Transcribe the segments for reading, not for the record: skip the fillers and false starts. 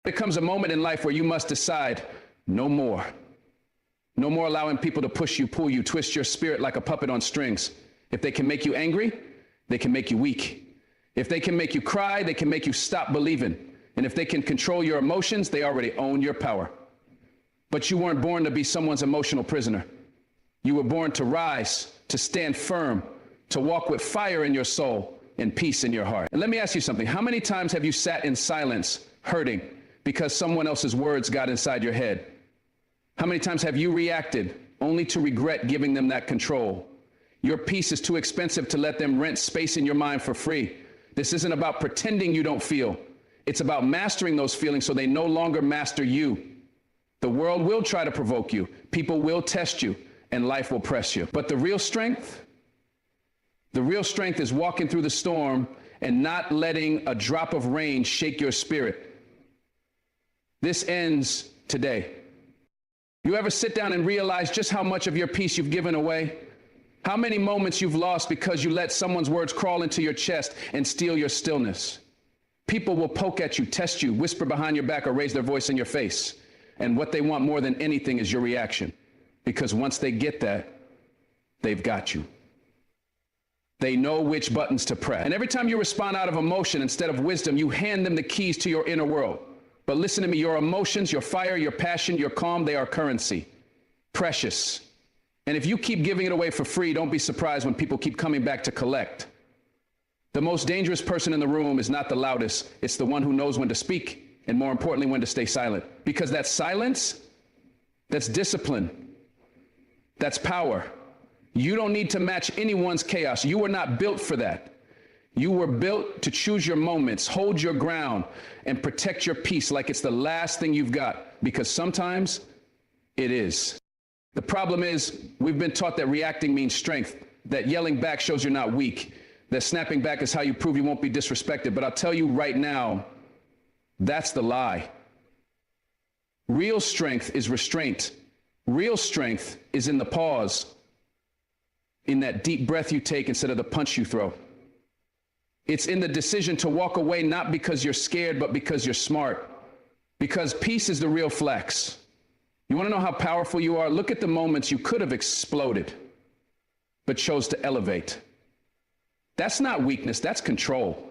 There comes a moment in life where you must decide no more. No more allowing people to push you, pull you, twist your spirit like a puppet on strings. If they can make you angry, they can make you weak. If they can make you cry, they can make you stop believing. And if they can control your emotions, they already own your power. But you weren't born to be someone's emotional prisoner. You were born to rise, to stand firm, to walk with fire in your soul and peace in your heart. And let me ask you something. How many times have you sat in silence, hurting, because someone else's words got inside your head? How many times have you reacted only to regret giving them that control? Your peace is too expensive to let them rent space in your mind for free. This isn't about pretending you don't feel. It's about mastering those feelings so they no longer master you. The world will try to provoke you. People will test you, and life will press you. But the real strength is walking through the storm and not letting a drop of rain shake your spirit. This ends today. You ever sit down and realize just how much of your peace you've given away? How many moments you've lost because you let someone's words crawl into your chest and steal your stillness? People will poke at you, test you, whisper behind your back, or raise their voice in your face. And what they want more than anything is your reaction. Because once they get that, they've got you. They know which buttons to press. And every time you respond out of emotion instead of wisdom, you hand them the keys to your inner world. But listen to me, your emotions, your fire, your passion, your calm, they are currency. Precious. And if you keep giving it away for free, don't be surprised when people keep coming back to collect. The most dangerous person in the room is not the loudest. It's the one who knows when to speak, and more importantly, when to stay silent. Because that silence, that's discipline. That's power. You don't need to match anyone's chaos. You were not built for that. You were built to choose your moments, hold your ground, and protect your peace like it's the last thing you've got, because sometimes it is. The problem is we've been taught that reacting means strength, that yelling back shows you're not weak, that snapping back is how you prove you won't be disrespected. But I'll tell you right now, that's the lie. Real strength is restraint. Real strength is in the pause, in that deep breath you take instead of the punch you throw. It's in the decision to walk away, not because you're scared, but because you're smart. Because peace is the real flex. You want to know how powerful you are? Look at the moments you could have exploded, but chose to elevate. That's not weakness, that's control.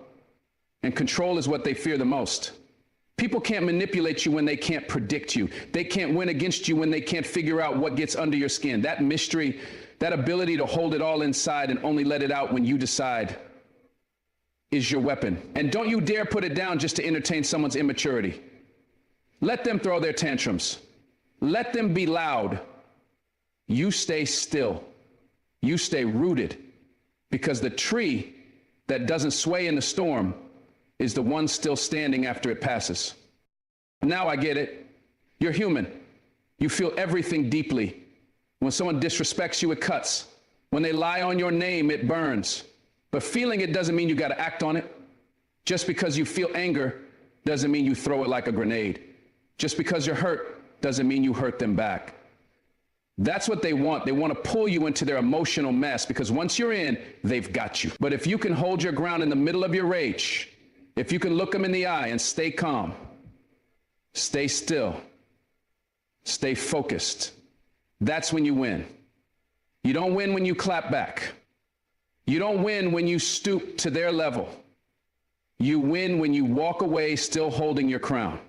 And control is what they fear the most. People can't manipulate you when they can't predict you. They can't win against you when they can't figure out what gets under your skin. That mystery, that ability to hold it all inside and only let it out when you decide, is your weapon. And don't you dare put it down just to entertain someone's immaturity. Let them throw their tantrums. Let them be loud. You stay still. You stay rooted. Because the tree that doesn't sway in the storm is the one still standing after it passes. Now I get it. You're human. You feel everything deeply. When someone disrespects you, it cuts. When they lie on your name, it burns. But feeling it doesn't mean you got to act on it. Just because you feel anger doesn't mean you throw it like a grenade. Just because you're hurt doesn't mean you hurt them back. That's what they want. They want to pull you into their emotional mess, because once you're in, they've got you. But if you can hold your ground in the middle of your rage, if you can look them in the eye and stay calm, stay still, stay focused, that's when you win. You don't win when you clap back. You don't win when you stoop to their level. You win when you walk away still holding your crown.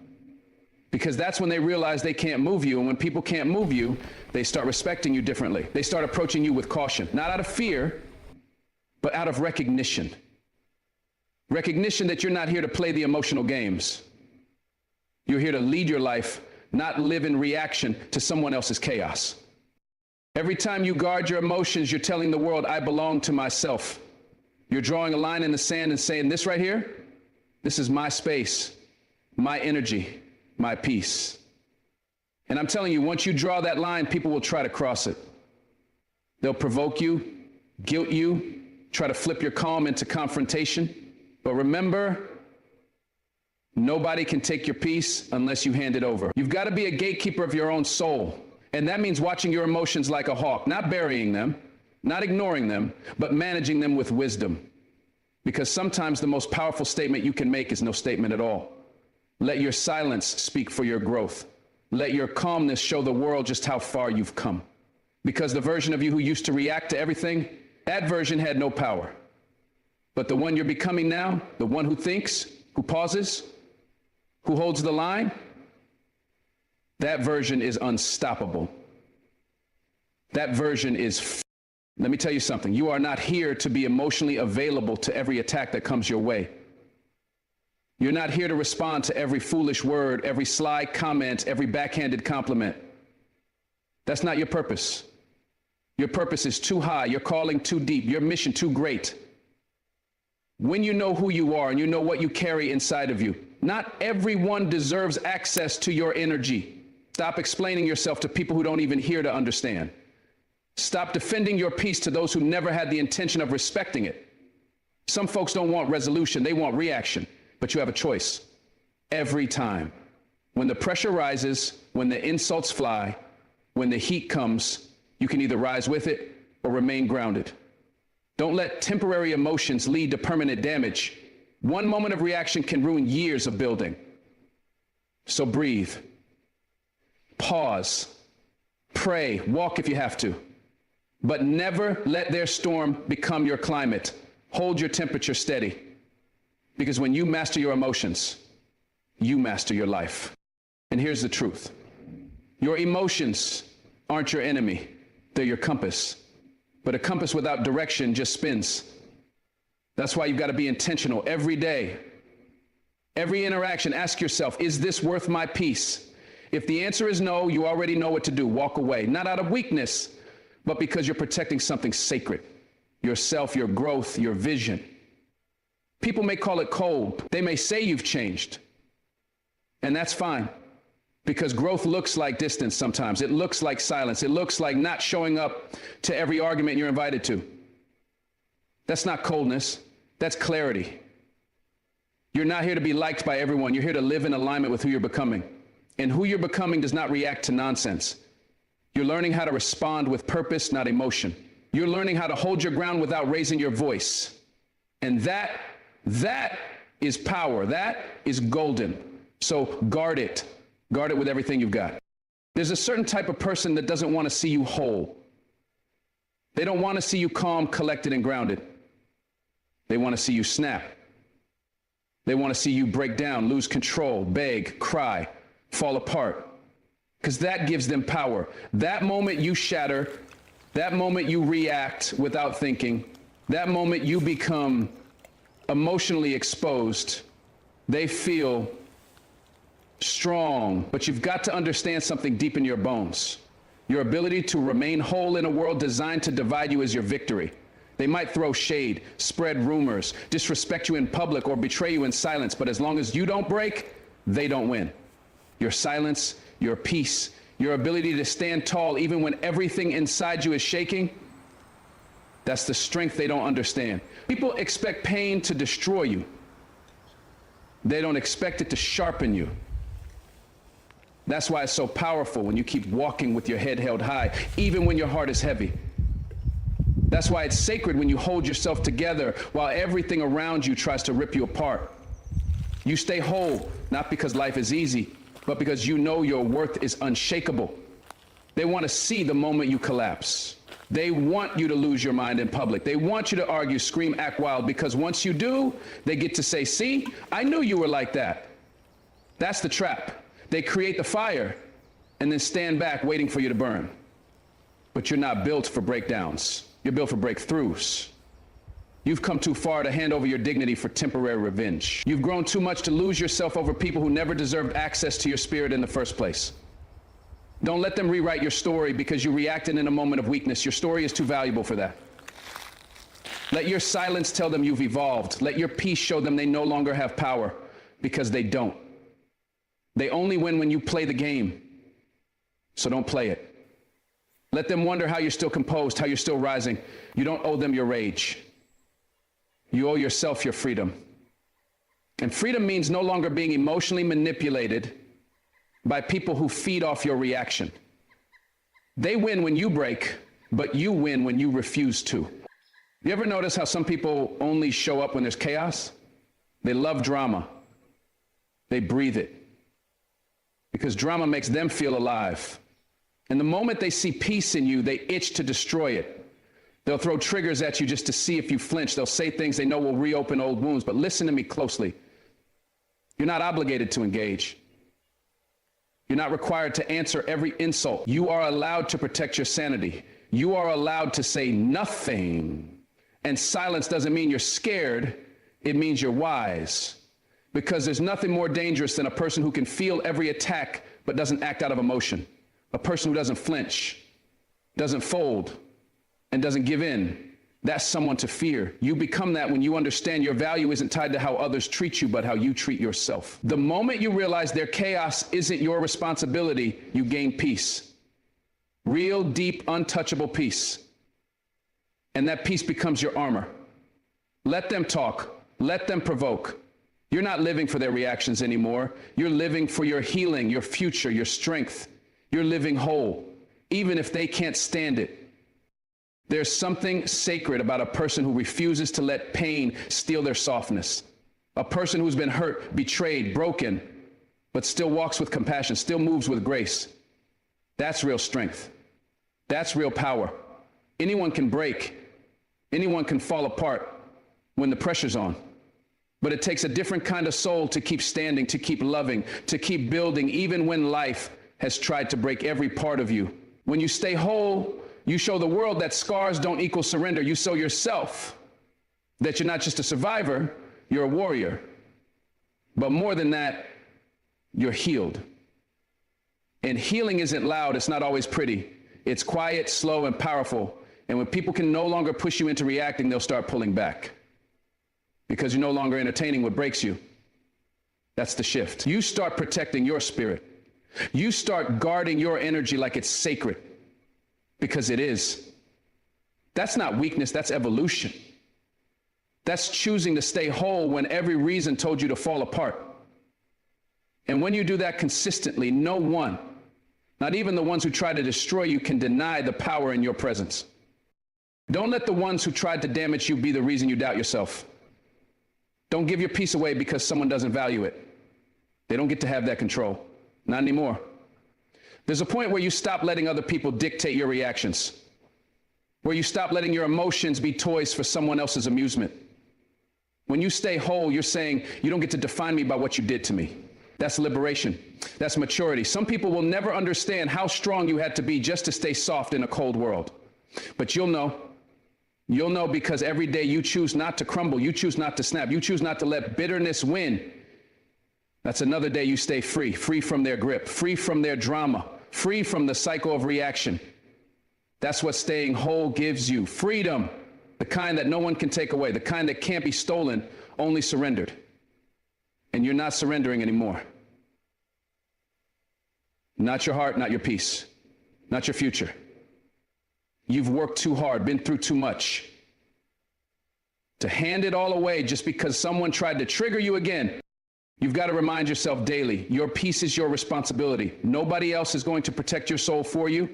Because that's when they realize they can't move you. And when people can't move you, they start respecting you differently. They start approaching you with caution, not out of fear, but out of recognition. Recognition that you're not here to play the emotional games. You're here to lead your life, not live in reaction to someone else's chaos. Every time you guard your emotions, you're telling the world, I belong to myself. You're drawing a line in the sand and saying, this right here, this is my space, my energy, my peace. And I'm telling you, once you draw that line, people will try to cross it. They'll provoke you, guilt you, try to flip your calm into confrontation. But remember, nobody can take your peace unless you hand it over. You've got to be a gatekeeper of your own soul. And that means watching your emotions like a hawk, not burying them, not ignoring them, but managing them with wisdom. Because sometimes the most powerful statement you can make is no statement at all. Let your silence speak for your growth. Let your calmness show the world just how far you've come. Because the version of you who used to react to everything, that version had no power. But the one you're becoming now, the one who thinks, who pauses, who holds the line, that version is unstoppable. That version is Let me tell you something. You are not here to be emotionally available to every attack that comes your way. You're not here to respond to every foolish word, every sly comment, every backhanded compliment. That's not your purpose. Your purpose is too high, your calling too deep, your mission too great. When you know who you are and you know what you carry inside of you, not everyone deserves access to your energy. Stop explaining yourself to people who don't even hear to understand. Stop defending your peace to those who never had the intention of respecting it. Some folks don't want resolution, they want reaction, but you have a choice every time. When the pressure rises, when the insults fly, when the heat comes, you can either rise with it or remain grounded. Don't let temporary emotions lead to permanent damage. One moment of reaction can ruin years of building. So breathe, pause, pray, walk if you have to, but never let their storm become your climate. Hold your temperature steady, because when you master your emotions, you master your life. And here's the truth. Your emotions aren't your enemy. They're your compass. But a compass without direction just spins. That's why you've got to be intentional every day. Every interaction, ask yourself, is this worth my peace? If the answer is no, you already know what to do. Walk away, not out of weakness, but because you're protecting something sacred. Yourself, your growth, your vision. People may call it cold. They may say you've changed. And that's fine. Because growth looks like distance sometimes. It looks like silence. It looks like not showing up to every argument you're invited to. That's not coldness. That's clarity. You're not here to be liked by everyone. You're here to live in alignment with who you're becoming. And who you're becoming does not react to nonsense. You're learning how to respond with purpose, not emotion. You're learning how to hold your ground without raising your voice. And that is power. That is golden. So guard it. Guard it with everything you've got. There's a certain type of person that doesn't want to see you whole. They don't want to see you calm, collected, and grounded. They want to see you snap. They want to see you break down, lose control, beg, cry, fall apart. Because that gives them power. That moment you shatter, that moment you react without thinking, that moment you become emotionally exposed, they feel strong. But you've got to understand something deep in your bones. Your ability to remain whole in a world designed to divide you is your victory. They might throw shade, spread rumors, disrespect you in public, or betray you in silence, but as long as you don't break, they don't win. Your silence, your peace, your ability to stand tall even when everything inside you is shaking, that's the strength they don't understand. People expect pain to destroy you. They don't expect it to sharpen you. That's why it's so powerful when you keep walking with your head held high, even when your heart is heavy. That's why it's sacred when you hold yourself together while everything around you tries to rip you apart. You stay whole, not because life is easy, but because you know your worth is unshakable. They want to see the moment you collapse. They want you to lose your mind in public. They want you to argue, scream, act wild, because once you do, they get to say, see, I knew you were like that. That's the trap. They create the fire and then stand back waiting for you to burn. But you're not built for breakdowns. You're built for breakthroughs. You've come too far to hand over your dignity for temporary revenge. You've grown too much to lose yourself over people who never deserved access to your spirit in the first place. Don't let them rewrite your story because you reacted in a moment of weakness. Your story is too valuable for that. Let your silence tell them you've evolved. Let your peace show them they no longer have power, because they don't. They only win when you play the game. So don't play it. Let them wonder how you're still composed, how you're still rising. You don't owe them your rage. You owe yourself your freedom. And freedom means no longer being emotionally manipulated by people who feed off your reaction. They win when you break, but you win when you refuse to. You ever notice how some people only show up when there's chaos? They love drama. They breathe it. Because drama makes them feel alive. And the moment they see peace in you, they itch to destroy it. They'll throw triggers at you just to see if you flinch. They'll say things they know will reopen old wounds. But listen to me closely. You're not obligated to engage. You're not required to answer every insult. You are allowed to protect your sanity. You are allowed to say nothing. And silence doesn't mean you're scared. It means you're wise. Because there's nothing more dangerous than a person who can feel every attack but doesn't act out of emotion. A person who doesn't flinch, doesn't fold, and doesn't give in. That's someone to fear. You become that when you understand your value isn't tied to how others treat you, but how you treat yourself. The moment you realize their chaos isn't your responsibility, you gain peace. Real, deep, untouchable peace. And that peace becomes your armor. Let them talk. Let them provoke. You're not living for their reactions anymore. You're living for your healing, your future, your strength. You're living whole, even if they can't stand it. There's something sacred about a person who refuses to let pain steal their softness. A person who's been hurt, betrayed, broken, but still walks with compassion, still moves with grace. That's real strength. That's real power. Anyone can break. Anyone can fall apart when the pressure's on. But it takes a different kind of soul to keep standing, to keep loving, to keep building, even when life has tried to break every part of you. When you stay whole, you show the world that scars don't equal surrender. You show yourself that you're not just a survivor, you're a warrior. But more than that, you're healed. And healing isn't loud. It's not always pretty. It's quiet, slow, and powerful. And when people can no longer push you into reacting, they'll start pulling back. Because you're no longer entertaining what breaks you. That's the shift. You start protecting your spirit. You start guarding your energy like it's sacred. Because it is. That's not weakness, that's evolution. That's choosing to stay whole when every reason told you to fall apart. And when you do that consistently, no one, not even the ones who try to destroy you, can deny the power in your presence. Don't let the ones who tried to damage you be the reason you doubt yourself. Don't give your peace away because someone doesn't value it. They don't get to have that control. Not anymore. There's a point where you stop letting other people dictate your reactions, where you stop letting your emotions be toys for someone else's amusement. When you stay whole, you're saying, you don't get to define me by what you did to me. That's liberation. That's maturity. Some people will never understand how strong you had to be just to stay soft in a cold world. But you'll know. You'll know because every day you choose not to crumble. You choose not to snap. You choose not to let bitterness win. That's another day you stay free, free from their grip, free from their drama, free from the cycle of reaction. That's what staying whole gives you. Freedom, the kind that no one can take away, the kind that can't be stolen, only surrendered. And you're not surrendering anymore. Not your heart, not your peace, not your future. You've worked too hard, been through too much. To hand it all away just because someone tried to trigger you again. You've got to remind yourself daily, your peace is your responsibility. Nobody else is going to protect your soul for you.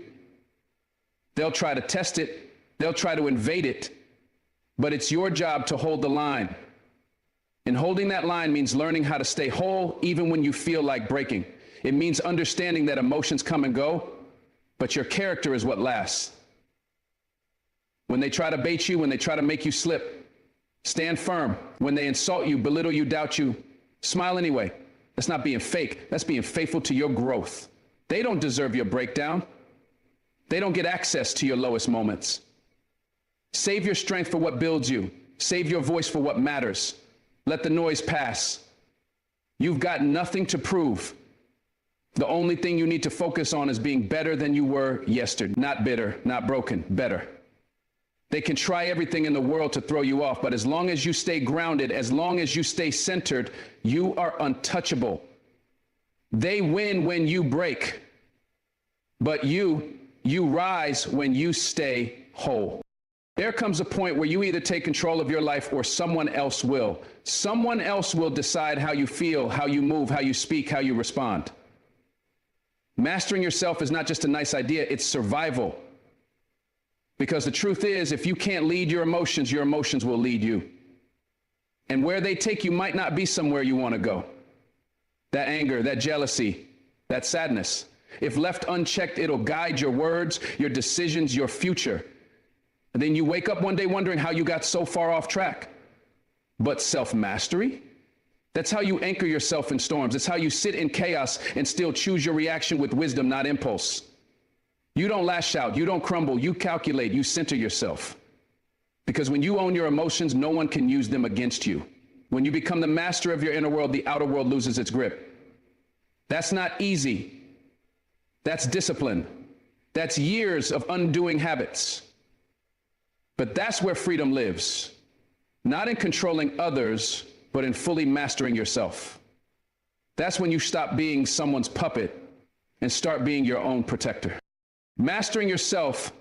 They'll try to test it. They'll try to invade it. But it's your job to hold the line. And holding that line means learning how to stay whole even when you feel like breaking. It means understanding that emotions come and go, but your character is what lasts. When they try to bait you, when they try to make you slip, stand firm. When they insult you, belittle you, doubt you, smile anyway. That's not being fake. That's being faithful to your growth. They don't deserve your breakdown. They don't get access to your lowest moments. Save your strength for what builds you. Save your voice for what matters. Let the noise pass. You've got nothing to prove. The only thing you need to focus on is being better than you were yesterday. Not bitter, not broken, better. They can try everything in the world to throw you off, but as long as you stay grounded, as long as you stay centered, you are untouchable. They win when you break, but you rise when you stay whole. There comes a point where you either take control of your life or someone else will. Someone else will decide how you feel, how you move, how you speak, how you respond. Mastering yourself is not just a nice idea, it's survival. Because the truth is, if you can't lead your emotions will lead you. And where they take you might not be somewhere you want to go. that anger, that jealousy, that sadness. If left unchecked, it'll guide your words, your decisions, your future. And then you wake up one day wondering how you got so far off track. But self-mastery, that's how you anchor yourself in storms. It's how you sit in chaos and still choose your reaction with wisdom, not impulse. You don't lash out, you don't crumble, you calculate, you center yourself. Because when you own your emotions, no one can use them against you. When you become the master of your inner world, the outer world loses its grip. That's not easy. That's discipline. That's years of undoing habits. But that's where freedom lives. Not in controlling others, but in fully mastering yourself. That's when you stop being someone's puppet and start being your own protector. Mastering yourself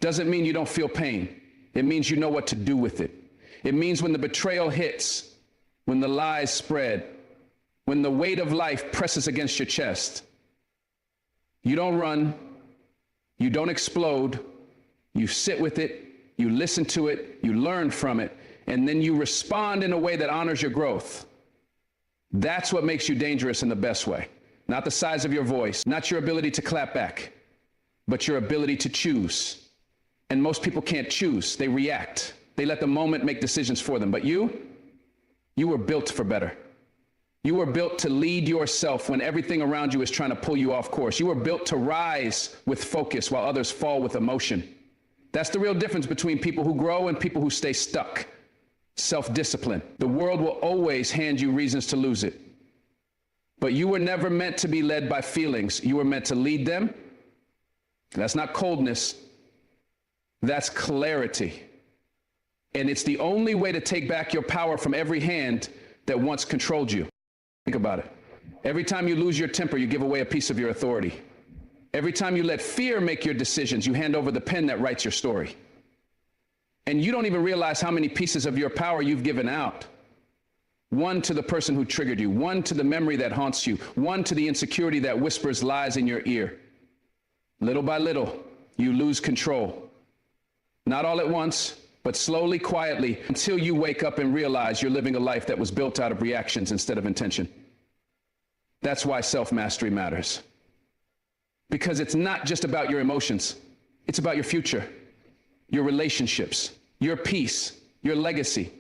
doesn't mean you don't feel pain. It means you know what to do with it. It means when the betrayal hits, when the lies spread, when the weight of life presses against your chest, you don't run, you don't explode, you sit with it, you listen to it, you learn from it, and then you respond in a way that honors your growth. That's what makes you dangerous in the best way. Not the size of your voice, not your ability to clap back, but your ability to choose. And most people can't choose, they react. They let the moment make decisions for them. But you were built for better. You were built to lead yourself when everything around you is trying to pull you off course. You were built to rise with focus while others fall with emotion. That's the real difference between people who grow and people who stay stuck. Self-discipline. The world will always hand you reasons to lose it. But you were never meant to be led by feelings. You were meant to lead them. That's not coldness. That's clarity. And it's the only way to take back your power from every hand that once controlled you. Think about it. Every time you lose your temper, you give away a piece of your authority. Every time you let fear make your decisions, you hand over the pen that writes your story. And you don't even realize how many pieces of your power you've given out. One to the person who triggered you, one to the memory that haunts you, one to the insecurity that whispers lies in your ear. Little by little, you lose control. Not all at once, but slowly, quietly, until you wake up and realize you're living a life that was built out of reactions instead of intention. That's why self-mastery matters. Because it's not just about your emotions. It's about your future, your relationships, your peace, your legacy.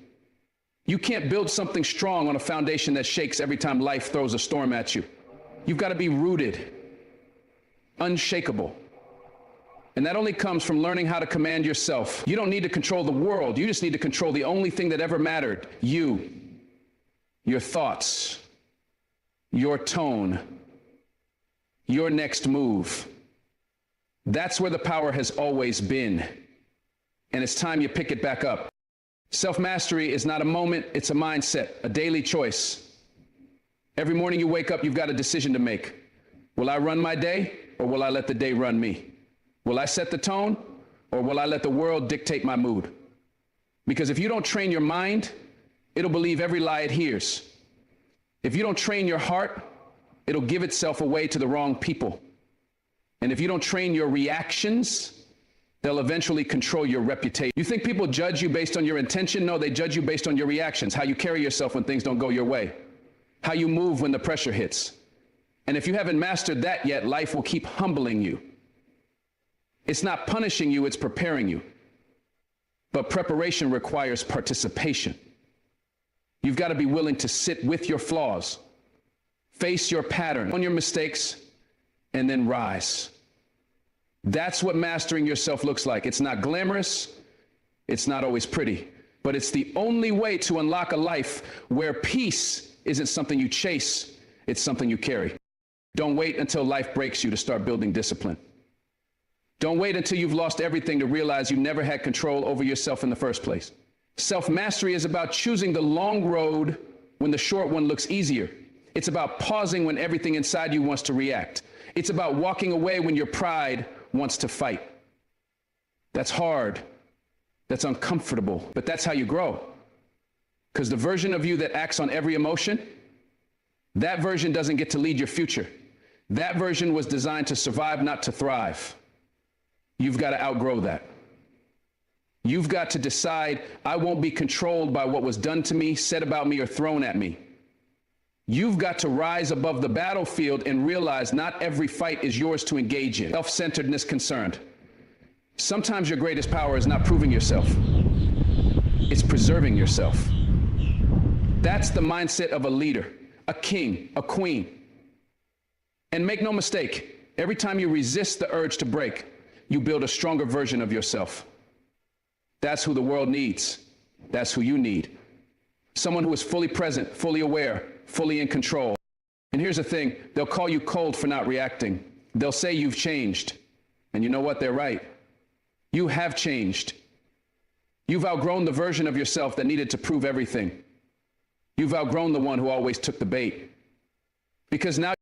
You can't build something strong on a foundation that shakes every time life throws a storm at you. You've got to be rooted, unshakable. And that only comes from learning how to command yourself. You don't need to control the world. You just need to control the only thing that ever mattered. You, your thoughts, your tone, your next move. That's where the power has always been. And it's time you pick it back up. Self-mastery is not a moment, it's a mindset, a daily choice. Every morning you wake up, you've got a decision to make. Will I run my day, or will I let the day run me? Will I set the tone, or will I let the world dictate my mood? Because if you don't train your mind, it'll believe every lie it hears. If you don't train your heart, it'll give itself away to the wrong people. And if you don't train your reactions, they'll eventually control your reputation. You think people judge you based on your intention? No, they judge you based on your reactions, how you carry yourself when things don't go your way, how you move when the pressure hits. And if you haven't mastered that yet, life will keep humbling you. It's not punishing you, it's preparing you. But preparation requires participation. You've got to be willing to sit with your flaws, face your pattern, own your mistakes, and then rise. That's what mastering yourself looks like. It's not glamorous, it's not always pretty, but it's the only way to unlock a life where peace isn't something you chase, it's something you carry. Don't wait until life breaks you to start building discipline. Don't wait until you've lost everything to realize you never had control over yourself in the first place. Self-mastery is about choosing the long road when the short one looks easier. It's about pausing when everything inside you wants to react. It's about walking away when your pride wants to fight. That's hard. That's uncomfortable, but that's how you grow. Because the version of you that acts on every emotion, that version doesn't get to lead your future. That version was designed to survive, not to thrive. You've got to outgrow that. You've got to decide, I won't be controlled by what was done to me, said about me, or thrown at me. You've got to rise above the battlefield and realize not every fight is yours to engage in. Self-centeredness concerned. Sometimes your greatest power is not proving yourself. It's preserving yourself. That's the mindset of a leader, a king, a queen. And make no mistake, every time you resist the urge to break, you build a stronger version of yourself. That's who the world needs. That's who you need. Someone who is fully present, fully aware, fully in control. And here's the thing, they'll call you cold for not reacting. They'll say you've changed. And you know what? They're right. You have changed. You've outgrown the version of yourself that needed to prove everything. You've outgrown the one who always took the bait. Because now